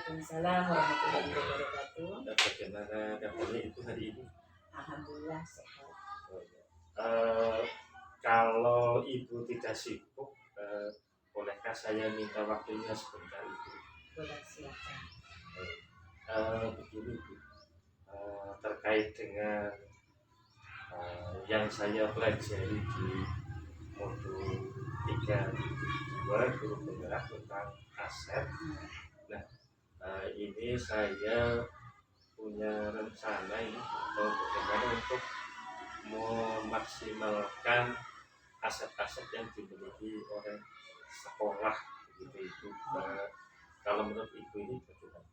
Waalaikumsalam warahmatullahi wabarakatuh. Bagaimana kabarnya Ibu hari ini? Alhamdulillah sehat. Oh, ya. Kalau Ibu tidak sibuk, bolehkah saya minta waktunya sebentar Ibu? Boleh, silakan. Begini Ibu, terkait dengan yang saya pelajari di modul 3.2 guru penggerak tentang aset. Nah, ini saya punya rencana ini bagaimana untuk memaksimalkan aset-aset yang dimiliki oleh sekolah begitu Ibu. Kalau menurut Ibu ini bagaimana?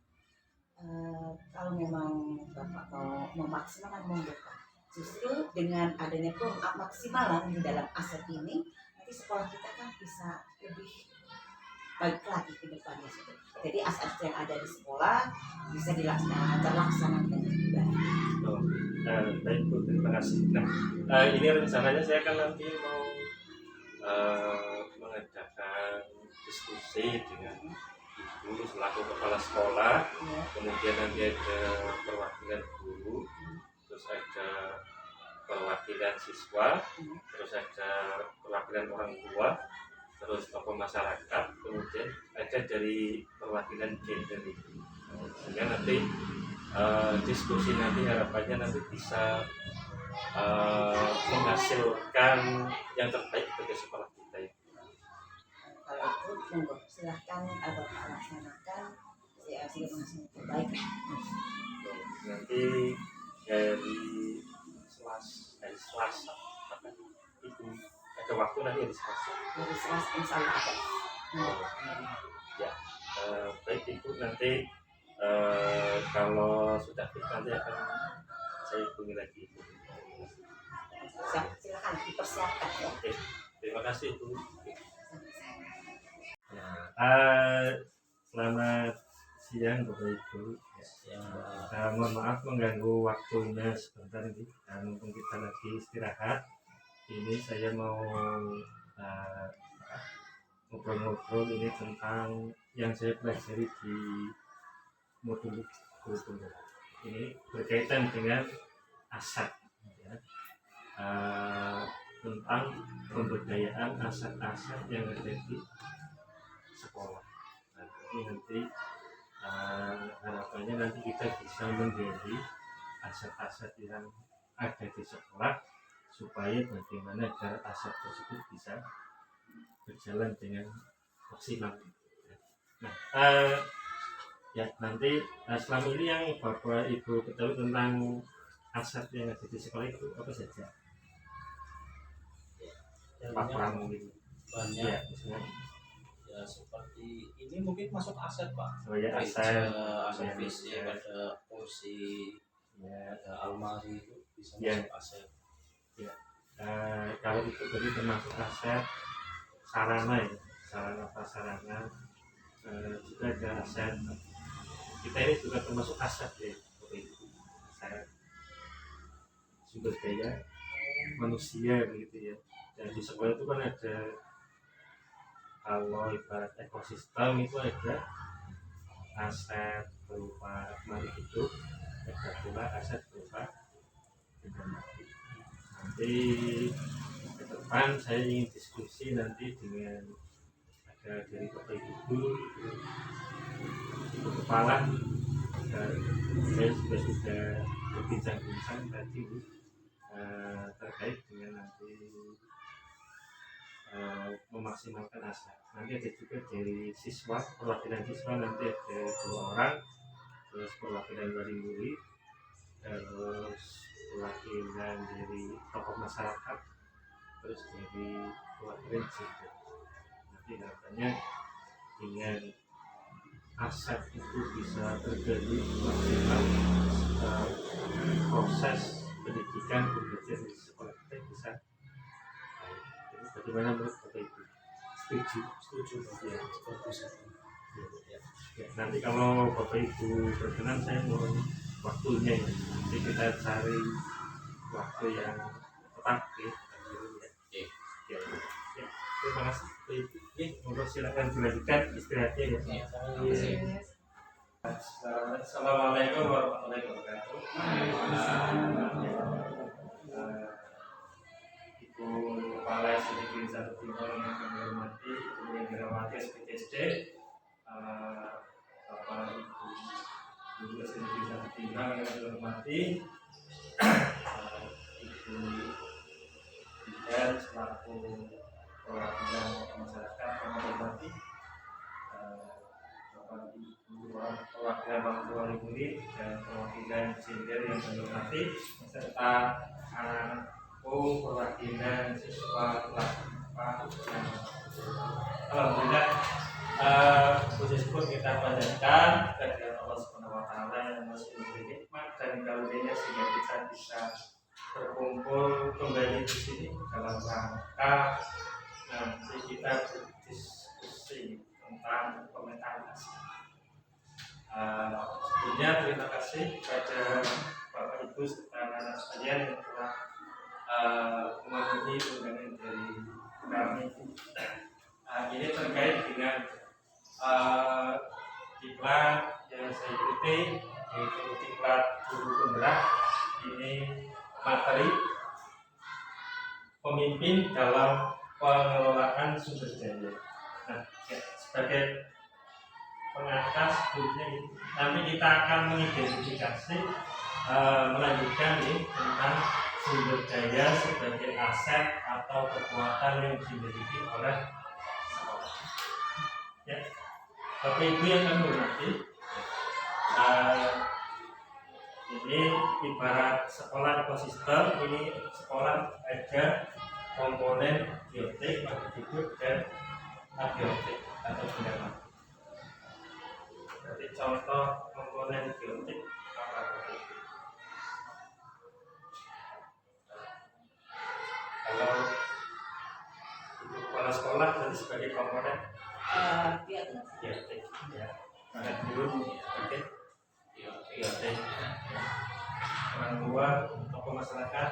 Kalau memang Bapak mau memaksimalkan membuka, justru dengan adanya pemaksimalan di dalam aset ini, nanti sekolah kita kan bisa lebih baik lagi ke depannya. Jadi aset yang ada di sekolah bisa terlaksanakan dengan baik. Baik Bu, terima kasih. Nah, ini rencananya saya kan nanti mau mengadakan diskusi dengan Ibu selaku kepala sekolah, kemudian nanti ada perwakilan guru, terus ada perwakilan siswa, terus ada perwakilan orang tua, terus tokoh masyarakat, kemudian ada dari perwakilan gender itu. Sehingga nanti diskusi nanti harapannya nanti bisa menghasilkan yang terbaik bagi sekolah kita. Kalau itu monggo silahkan Bapak laksanakan sehingga menghasilkan terbaik. Nanti dari Selasa Ibu ada waktu nanti hari Selasa. Dari Selasa insya Allah ada. Ya, baik Ibu, nanti kalau sudah fit nanti akan saya hubungi lagi Ibu. Silakan dipersiapkan ya. Oke, terima kasih Ibu. Selamat siang Bapak Ibu. Mohon maaf mengganggu waktunya sebentar ini, mumpung kita lagi istirahat. Ini saya mau ngobrol-ngobrol ini tentang yang saya pelajari di modul guru penggerak. Ini berkaitan dengan aset, ya. Tentang pemberdayaan aset-aset yang ada di sekolah. Nah, ini nanti harapannya nanti kita bisa menggali aset-aset yang ada di sekolah supaya bagaimana agar aset tersebut bisa berjalan dengan maksimal. Nah, ya nanti selama ini yang Bapak Ibu ketahui tentang aset yang ada di sekolah itu apa saja? Pak mungkin banyak ya, misalnya ya seperti ini mungkin masuk aset Pak. ya, aset fisik, ada kursi, ya, ada almari, itu bisa ya. masuk aset. Ya. Kalau itu tadi termasuk aset sarana, ya, sarana prasarana, juga ada aset kita ini juga termasuk aset, ya, aset sumber daya manusia begitu ya. Dan di sekolah itu kan ada, kalau ibarat ekosistem itu ada aset berupa mari hidup, ada pula aset berupa benda mati. Nanti ke depan saya ingin diskusi nanti dengan ada dari Bapak Ibu Guru, Ibu Kepala, dan saya sudah berbincang-bincang tadi terkait dengan nanti memaksimalkan aset. Nanti ada juga dari siswa, perwakilan siswa nanti ada 2 orang, terus perwakilan dari murid, terus perwakilan dari tokoh masyarakat, terus dari perwakilan gender. Nanti harapannya dengan aset itu bisa terjadi maksimal, proses pendidikan belajar di sekolah kita bisa. Bagaimana menurut Bapak Ibu? Setuju ya. Ya, nanti kalau Bapak Ibu berkenan saya mohon waktunya ya. Nanti kita cari waktu yang tepat ya. Ya. Terima kasih Bapak Ibu. Silakan dilanjutkan istirahatnya ya. Assalamualaikum warahmatullahi wabarakatuh. Ibu Kepala SD Negeri 1 Timur yang kami hormati, Ibu yang dirawati SPTSD, Bapak Ibu Guru SD Negeri 1 Timur yang kami hormati, Ibu Bidan selaku perwakilan masyarakat yang kami hormati, Bapak Ibu perwakilan orang tua murid dan perwakilan senior yang kami hormati, serta anak-anakku perwakilan siswa kelas 4 yang alhamdulillah puji syukur kita panjatkan kepada Allah Subhanahu wa taala yang masih memberi nikmat dan karunia sehingga kita bisa berkumpul kembali di sini dalam rangka nanti kita berdiskusi tentang pemetaan aset. Sebelumnya terima kasih kepada Bapak Ibu serta anak-anak sekalian yang telah memenuhi undangan dari kami. Ini terkait dengan diklat yang saya ikuti, yaitu diklat guru penggerak. Ini materi pemimpin dalam pengelolaan sumber daya. Nah, sebagai pengatas sebelumnya nanti kita akan mengidentifikasi melanjutkan ini tentang sumber daya sebagai aset atau kekuatan yang dimiliki oleh sekolah. Ya, Bapak Ibu yang kami hormati, ini ibarat sekolah ekosistem. Ini sekolah ada komponen biotik, hidup dan abiotik atau benda mati. Jadi contoh komponen biotik apa itu? Kalau ibu kepala sekolah berarti sebagai komponen biotik, ya. Anak guru sebagai biotik. Orang tua tokoh masyarakat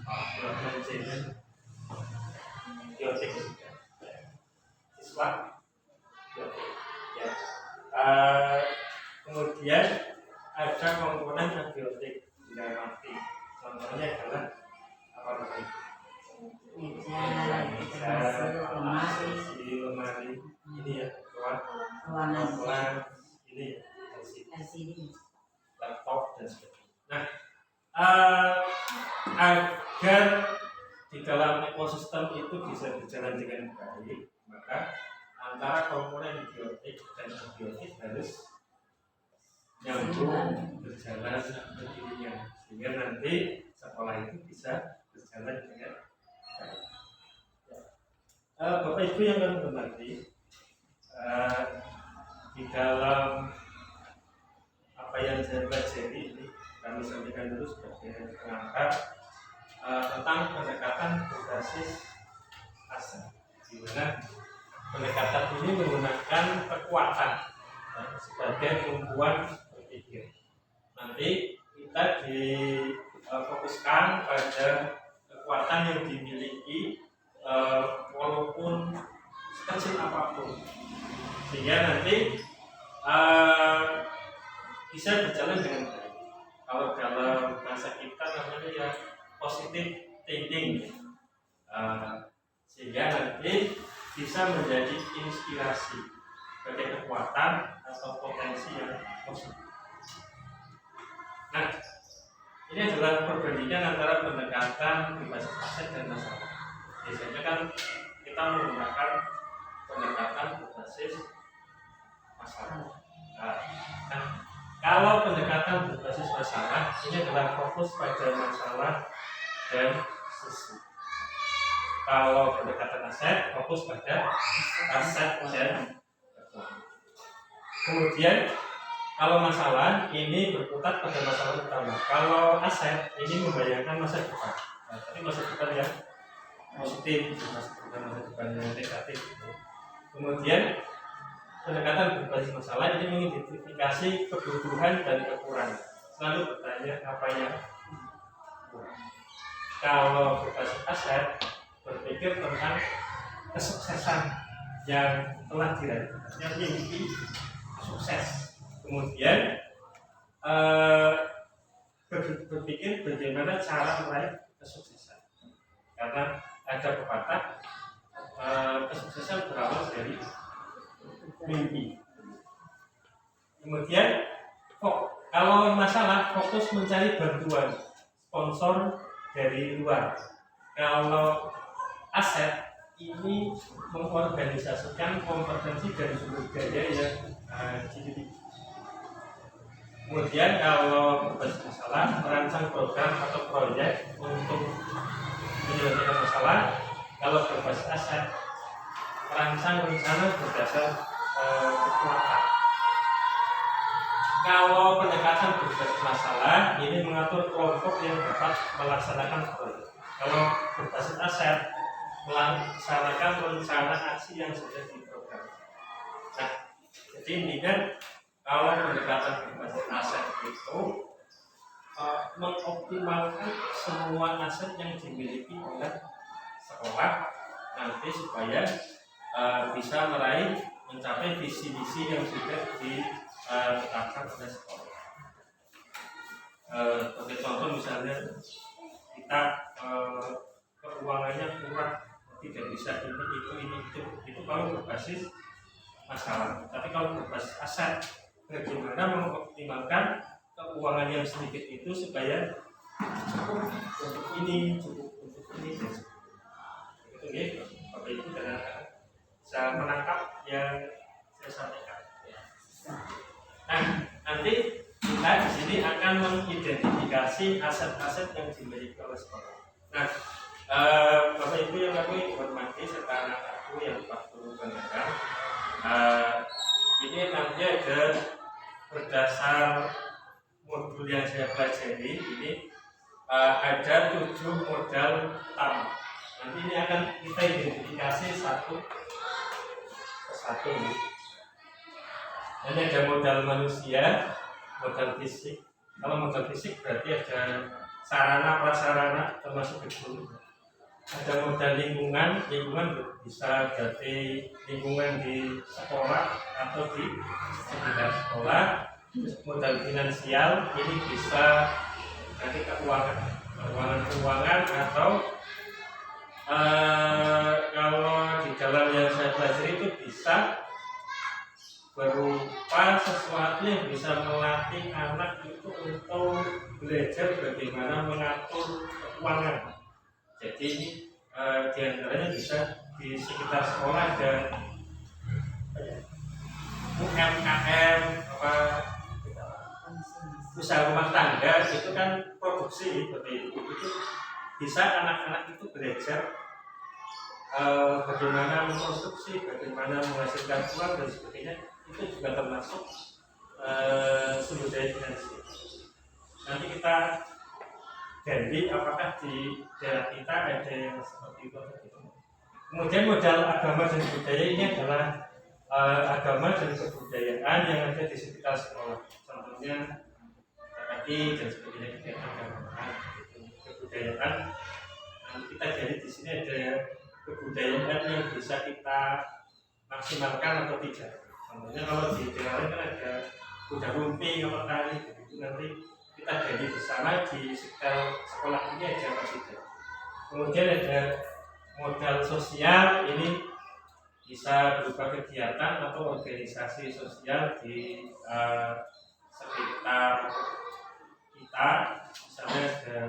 melakukan jalan biotik, siswa biotik. Ya. Kemudian ada komponen abiotik benda mati. Contohnya adalah apa namanya? Lemari ini ya, ruangan ini LCD, laptop dan sebagainya. Nah, agar di dalam ekosistem itu bisa berjalan dengan baik, maka antara komponen biotik dan abiotik harus nyambung, berjalan beriringan, sehingga nanti sekolah itu bisa berjalan dengan baik. Bapak Ibu yang kami hormati, di dalam apa yang saya pelajari ini kami sampaikan dulu sebagai pengangkat tentang pendekatan berbasis aset, di mana pendekatan ini menggunakan kekuatan sebagai tumpuan berpikir. Nanti kita difokuskan pada kekuatan yang dimiliki walaupun sekecil apapun, sehingga nanti bisa berjalan dengan baik. Kalau dalam bahasa kita namanya ya positive thinking, sehingga nanti bisa menjadi inspirasi sebagai kekuatan atau potensi yang positif. Nah, ini adalah perbandingan antara pendekatan berbasis aset dan masalah. Biasanya kan kita menggunakan pendekatan berbasis masalah. Nah, kalau pendekatan berbasis masalah, ini adalah fokus pada masalah dan sisi. Kalau pendekatan aset, fokus pada aset dan kekuatan. Kemudian kalau masalah ini berputar pada masalah utama. Kalau aset ini membayangkan masa depan. Tapi masa depan yang positif, bukan masa depan yang negatif. Kemudian pendekatan berbasis masalah ini mengidentifikasi kebutuhan dan kekurangan. Selalu bertanya apa yang kurang. Kalau berbasis aset, berpikir tentang kesuksesan yang telah diraih, yang mimpi sukses. Kemudian berpikir bagaimana cara meraih kesuksesan, karena ada pepatah kesuksesan berawal dari mimpi. Kemudian kalau masalah fokus mencari bantuan sponsor dari luar. Kalau aset ini mengorganisasikan kompetensi dan sumber daya yang dimiliki. Kemudian kalau berbasis masalah, merancang program atau proyek untuk menyelesaikan masalah. Kalau berbasis aset, merancang rencana berdasar kekuatan. Kalau pendekatan berbasis masalah, ini mengatur kelompok yang dapat melaksanakan proyek. Kalau berbasis aset, melaksanakan rencana aksi yang sudah diprogram. Nah, jadi intinya kalau pendekatan berbasis aset itu mengoptimalkan semua aset yang dimiliki oleh sekolah nanti supaya bisa mencapai visi-visi yang sudah ditetapkan oleh sekolah. Sebagai contoh misalnya kita keuangannya kurang, tidak bisa itu kalau berbasis masalah. Tapi kalau berbasis aset, bagaimana mengoptimalkan keuangan yang sedikit itu supaya cukup untuk ini, cukup untuk ini. Itu ya, Bapak Ibu dan anak-anak bisa menangkap yang saya sampaikan. Nah, nanti kita di sini akan mengidentifikasi aset-aset yang dimiliki oleh sekolah. Nah, Bapak Ibu yang kami hormati serta anak-anakku yang Pak Guru banggakan, ini nanti ada berdasar modul yang saya pelajari ini ada 7 modal utama. Nanti ini akan kita identifikasi satu persatu. Ini ada modal manusia, modal fisik. Kalau modal fisik berarti ada sarana prasarana termasuk gedung. Ada modal lingkungan bisa jadi lingkungan di sekolah atau di sekitar sekolah. Modal finansial ini bisa nanti keuangan atau kalau di dalam yang saya pelajari itu bisa berupa sesuatu yang bisa melatih anak itu untuk belajar bagaimana mengatur keuangan. Jadi di antaranya bisa di sekitar sekolah ada UMKM usaha rumah tangga itu kan produksi seperti itu bisa anak-anak itu belajar bagaimana memproduksi, bagaimana menghasilkan uang dan sebagainya. Itu juga termasuk sumber daya finansial. Nanti kita ganti apakah di daerah kita ada yang seperti itu atau tidak. Kemudian modal agama dan budaya ini adalah agama dan kebudayaan yang ada di sekitar sekolah. Contohnya tadi dan sebagainya kegiatan keagamaan, kebudayaan. Nanti kita jadi di sini ada kebudayaan yang bisa kita maksimalkan atau tidak. Contohnya kalau di daerah kan ada kuda lumping atau tari, itu nanti kita jadi bersama di sekitar sekolah ini ada apa tidak. Kemudian ada modal sosial, ini bisa berupa kegiatan atau organisasi sosial di sekitar kita. Misalnya ada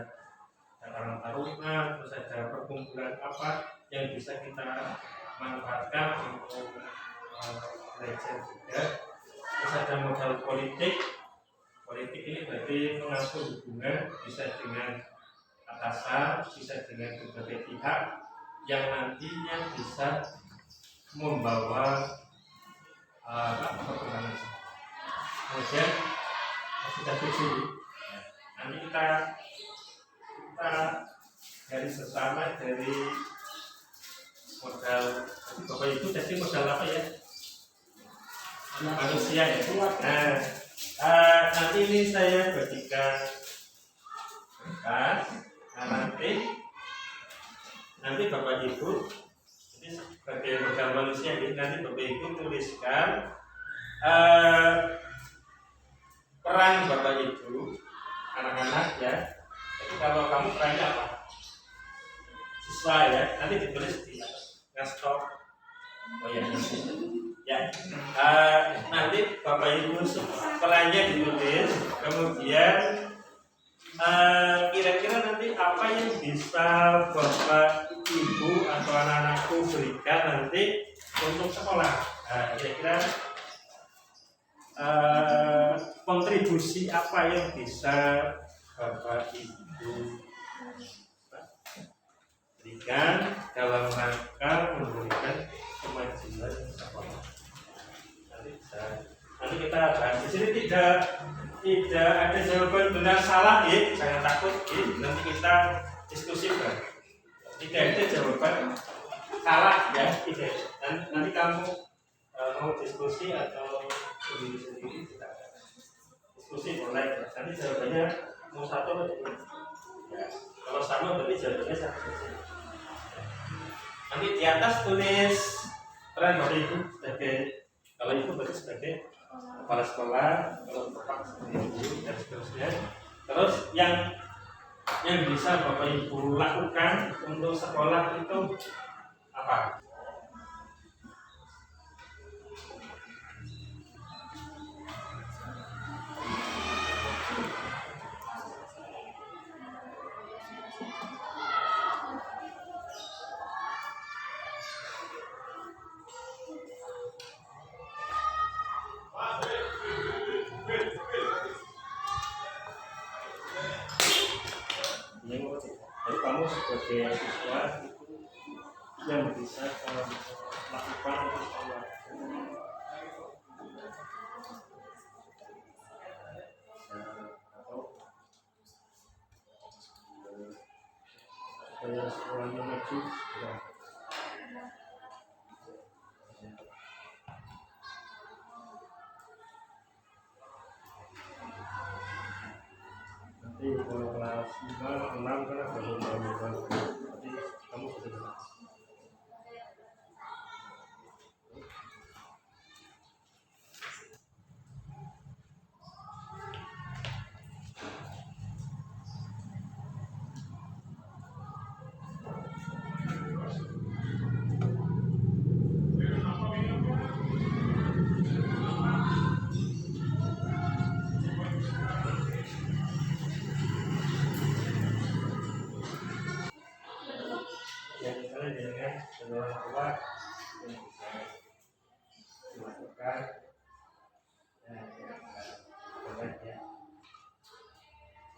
karang taruna, terus ada perkumpulan apa yang bisa kita manfaatkan untuk belajar juga. Terus ada modal politik. Politik ini berarti mengatur hubungan bisa dengan atasan, bisa dengan berbagai pihak yang nantinya bisa membawa perkembangan. Kemudian sudah 7. Nanti kita garis bersama dari modal. Bapak Ibu tadi modal apa ya? Manusia ya. Nanti ini saya bagikan kertas. Nanti Bapak Ibu ini sebagai modal manusia ini nanti Bapak Ibu tuliskan peran Bapak Ibu, anak-anak ya. Jadi kalau kamu perannya apa? Siswa ya, nanti ditulis di stop. Oh ya, ya. Nanti Bapak Ibu perannya ditulis, kemudian kira-kira nanti apa yang bisa Bapak Ibu atau anak-anakku berikan nanti untuk sekolah. Kira-kira kontribusi apa yang bisa Bapak Ibu berikan dalam rangka memberikan kemajuan sekolah. Nanti kita bahas di sini tidak ada jawaban benar salah ya, jangan takut ya. Nanti kita diskusikan. Tidak ada jawaban salah ya, tidak. Nanti kamu mau diskusi atau sendiri kita diskusi boleh. Nanti jawabannya mau satu atau dua. Ya. Kalau sama berarti jawabannya satu. Nanti di atas tulis peran Bapak Ibu sebagai, kalau Ibu berarti sebagai kepala sekolah, kalau Bapak sebagai guru dan seterusnya. Terus yang bisa Bapak Ibu lakukan untuk sekolah itu apa? Jadi kamu sebagai siswa itu yang bisa lakukan untuk sekolah. Supaya sekolahnya maju. Ya. Nanti kalau kelas 5, 6 kan ada lomba-lomba. Nanti kamu sudah ya, misalnya dengan orang tua yang bisa dilakukan ya,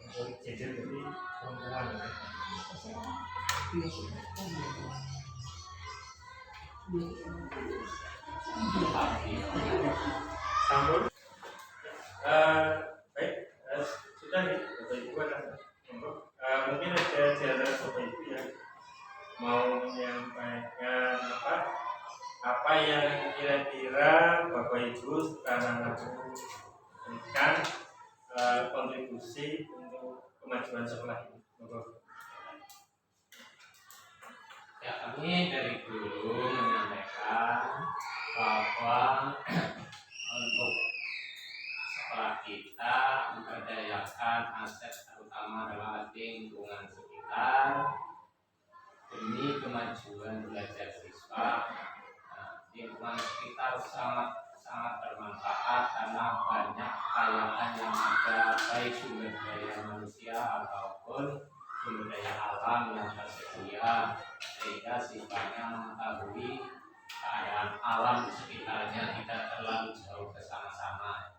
untuk jajar jadi perempuan ya. Sambung. Baik, sudah nih Bapak Ibu ada mungkin ada di antara Bapak Ibu yang mau menyampaikan apa yang kira-kira Bapak Ibu sekarang berikan kontribusi untuk kemajuan sekolah ini. Ya, kami dari guru menyampaikan bahwa untuk sekolah kita memberdayakan aset terutama adalah lingkungan sekitar demi kemajuan belajar siswa. Lingkungan sekitar sangat bermanfaat karena banyak kekayaan yang ada, baik sumber daya manusia ataupun sumber daya alam yang tersedia, sehingga siswanya mengetahui keadaan alam di sekitarnya tidak terlalu jauh bersama-sama.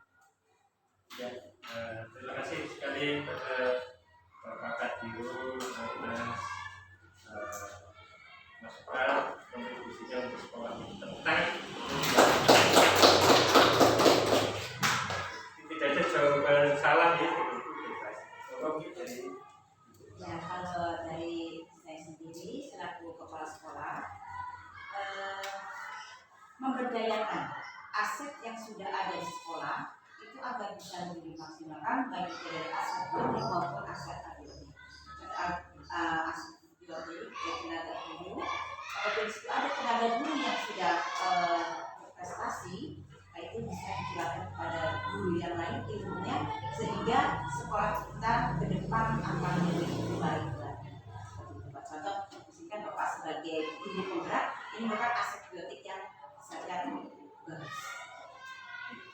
Ya, terima kasih sekali kepada Bapak Kadiru Mas masukan kontribusinya untuk sekolah ini tentang tidak ada jawaban salah ya. Ya, kalau dari saya sendiri selaku kepala sekolah memberdayakan aset yang sudah ada di sekolah itu agar bisa lebih dimaksimalkan baik dari aset materi maupun aset ADB. Aset biologi dan tenaga guru. Kalau di situ ada tenaga guru yang sudah berprestasi, itu itu bisa dijelaskan kepada guru yang lain ilmunya, sehingga sekolah kita ke depan akan lebih baik lagi. Seperti itu Pak. Contoh, misalkan Bapak sebagai guru penggerak, ini merupakan aset biotik yang sangat bagus.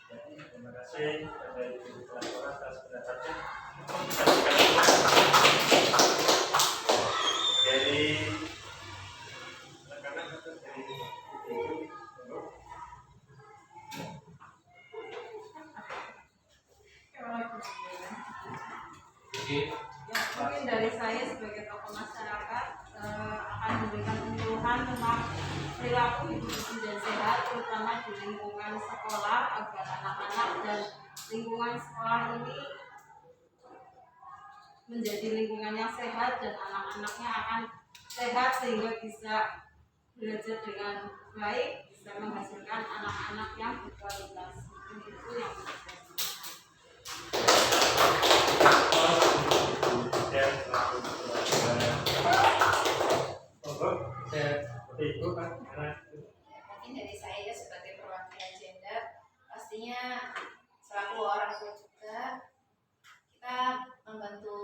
Terima kasih kepada Ibu Pelapor atas pendapatnya. Dari rekan-rekan atau dari Ibu, Ya, mungkin dari saya sebagai tokoh masyarakat akan memberikan penyuluhan tentang perilaku hidup bersih dan sehat, terutama di lingkungan sekolah agar anak-anak dan lingkungan sekolah ini menjadi lingkungan yang sehat dan anak-anaknya akan sehat sehingga bisa belajar dengan baik, bisa menghasilkan anak-anak yang berkualitas. Mungkin itu yang bisa saya sampaikan. saya selaku Ibu Pak, Mungkin dari saya sebagai perwakilan gender, pastinya selaku orang tua juga kita membantu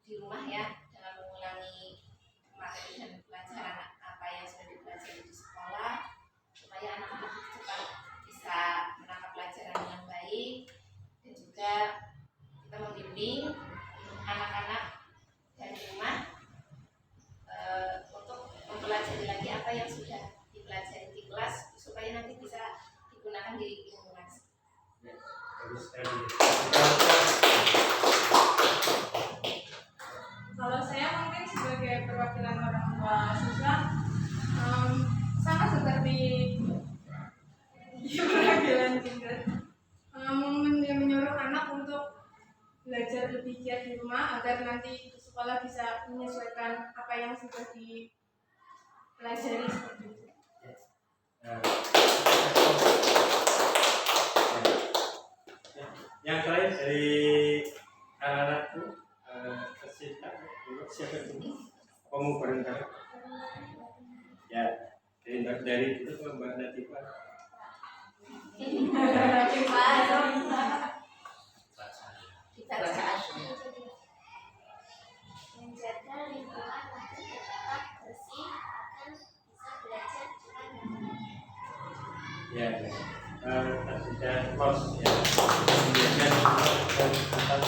di rumah ya dengan mengulangi materi dan pelajaran apa yang sudah dipelajari di sekolah supaya anak-anak cepat bisa menangkap pelajaran dengan baik, dan juga kita membimbing anak-anak dari rumah untuk mempelajari lagi apa yang sudah dipelajari di kelas supaya nanti bisa digunakan di lingkungan. bagus sekali. Kalau saya mungkin sebagai perwakilan orang tua siswa, sama seperti perwakilan gender, menyuruh anak untuk belajar lebih giat di rumah agar nanti di sekolah bisa menyesuaikan apa yang sudah dipelajari seperti itu. Yang lain dari anak-anakku siapa itu? Kamu bareng-bareng? Ya, dari itu ke Mbak Natifah. Bacaan. Menjaga lingkungan agar tetap bersih akan bisa belajar dengan nyaman. Ya, sudah close ya. Menjaga dan tetap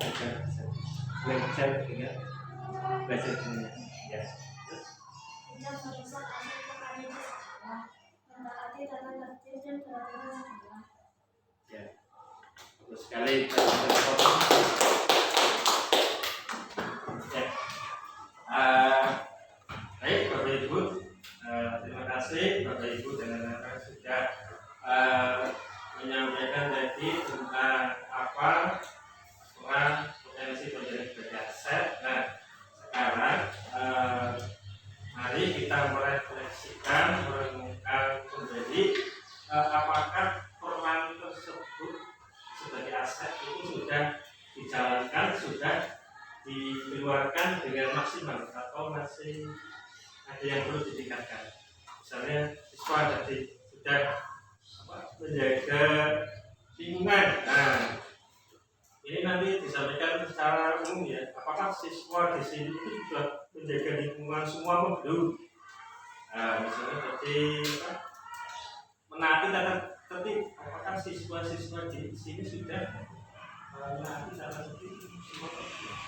agar bisa belajar dengan belajar dengan ya. Tidak merusak aset kekayaan di sekolah, mentaati tata tertib dan peraturan sekolah. Ya, bagus sekali. Ya. Baik Bapak Ibu, terima kasih Bapak Ibu dan anak-anak sudah menyampaikan tadi tentang apa peran potensi pendidikan sebagai aset. Nah, sekarang mari kita merefleksikan, merenungkan kembali apakah peran tersebut sebagai aset itu sudah dijalankan, sudah dikeluarkan dengan maksimal atau masih ada yang perlu ditingkatkan. Misalnya siswa tadi sudah menjaga lingkungan. Nah, ini nanti disampaikan secara umum ya. Apakah siswa di sini itu sudah menjaga lingkungan semua atau belum? Nah, misalnya tadi menaati tata tertib. Apakah siswa-siswa di sini sudah menaati tata tertib semua atau belum?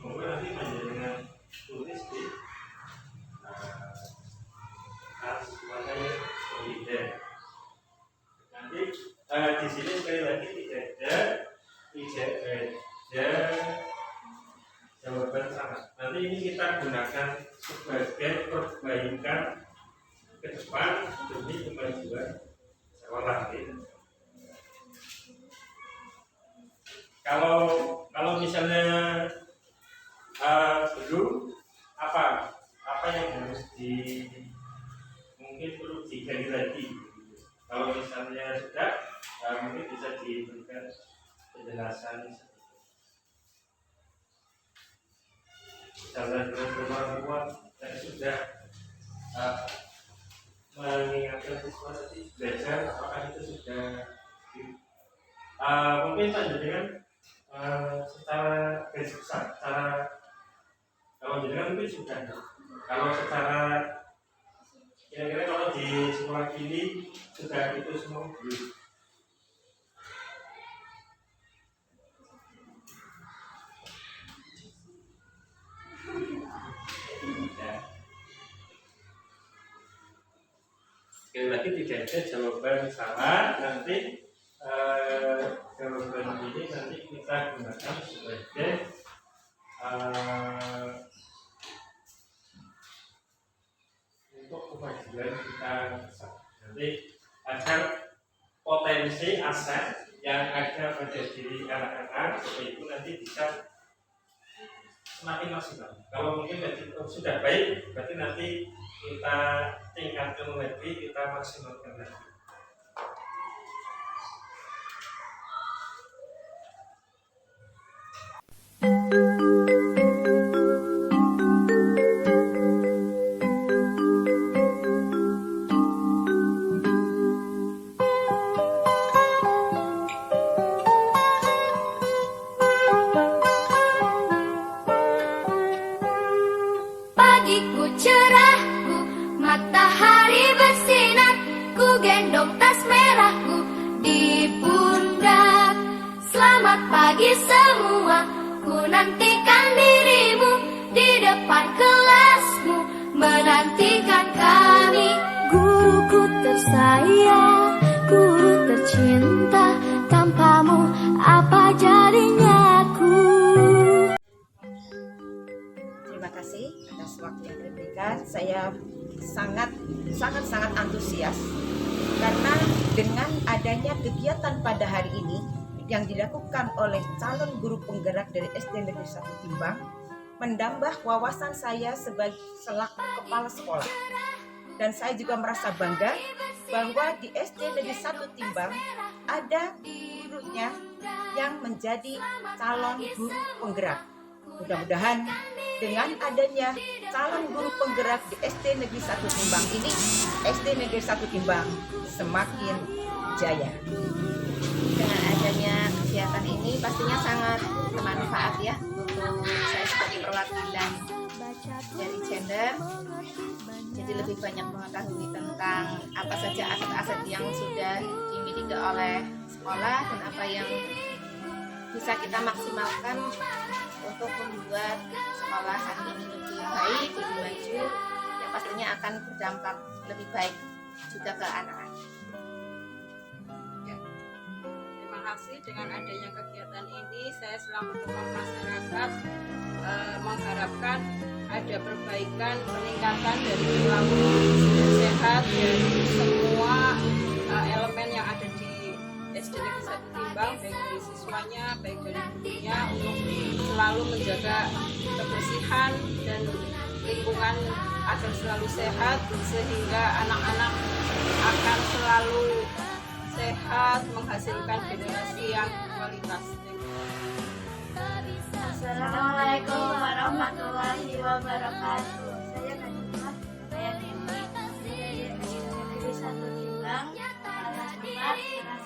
Mungkin nanti dengan tulis di semuanya berbeda. Nanti di sini sekali lagi tidak ada jawaban sama. Nanti ini kita gunakan sebagai perbaikan ke depan demi kemajuan sekolah. Kalau misalnya belum apa yang harus mungkin perlu digali lagi. Kalau misalnya sudah, mungkin bisa diberikan penjelasan misalnya dengan kemampuan dan sudah mengingatkan siswa tadi belajar apakah Mungkin panjenengan secara garis besar, kalau jenengan mungkin sudah. Kalau secara kira-kira kalau di sekolah ini sudah itu semua belum? Ya. Sekali lagi tidak ada jawaban salah, nanti jawaban ini nanti kita gunakan sebagai untuk kemajuan kita nanti agar potensi aset yang ada pada diri anak-anak seperti itu nanti bisa semakin maksimal. Kalau mungkin sudah baik, berarti nanti kita tingkatkan lagi, kita maksimalkan lagi. Pagiku cerahku, matahari bersinar, ku gendong tas merahku di pundak. Selamat pagi semua, ku nantikan dirimu di depan kelasmu, menantikan kami. Guruku tersayang, guru tercinta, tanpamu apa jadinya aku. Terima kasih atas waktu yang diberikan. Saya sangat antusias karena dengan adanya kegiatan pada hari ini yang dilakukan oleh calon guru penggerak dari SD Negeri 1 Timbang menambah wawasan saya sebagai selaku kepala sekolah. Dan saya juga merasa bangga bahwa di SD Negeri 1 Timbang ada gurunya yang menjadi calon guru penggerak. Mudah-mudahan dengan adanya calon guru penggerak di SD Negeri 1 Timbang ini, SD Negeri 1 Timbang semakin jaya. Dengan adanya kegiatan ini pastinya sangat bermanfaat ya untuk saya sebagai perwakilan dari gender. Jadi lebih banyak mengetahui tentang apa saja aset-aset yang sudah dimiliki oleh sekolah dan apa yang bisa kita maksimalkan untuk membuat sekolahan ini lebih baik, lebih maju, yang pastinya akan berdampak lebih baik juga ke anak-anak. Terima kasih. Dengan adanya kegiatan ini, saya selaku tokoh masyarakat mengharapkan ada perbaikan, peningkatan dari perilaku sehat dari semua elemen yang ada di SD Negeri 1 Timbang, baik dari siswanya, baik dari gurunya, untuk selalu menjaga kebersihan dan lingkungan agar selalu sehat, sehingga anak-anak akan selalu sehat, menghasilkan generasi yang kualitas. Assalamualaikum warahmatullahi wabarakatuh. Saya Najwa, saya Dewi dari SD Negeri 1 Timbang, kelas 4,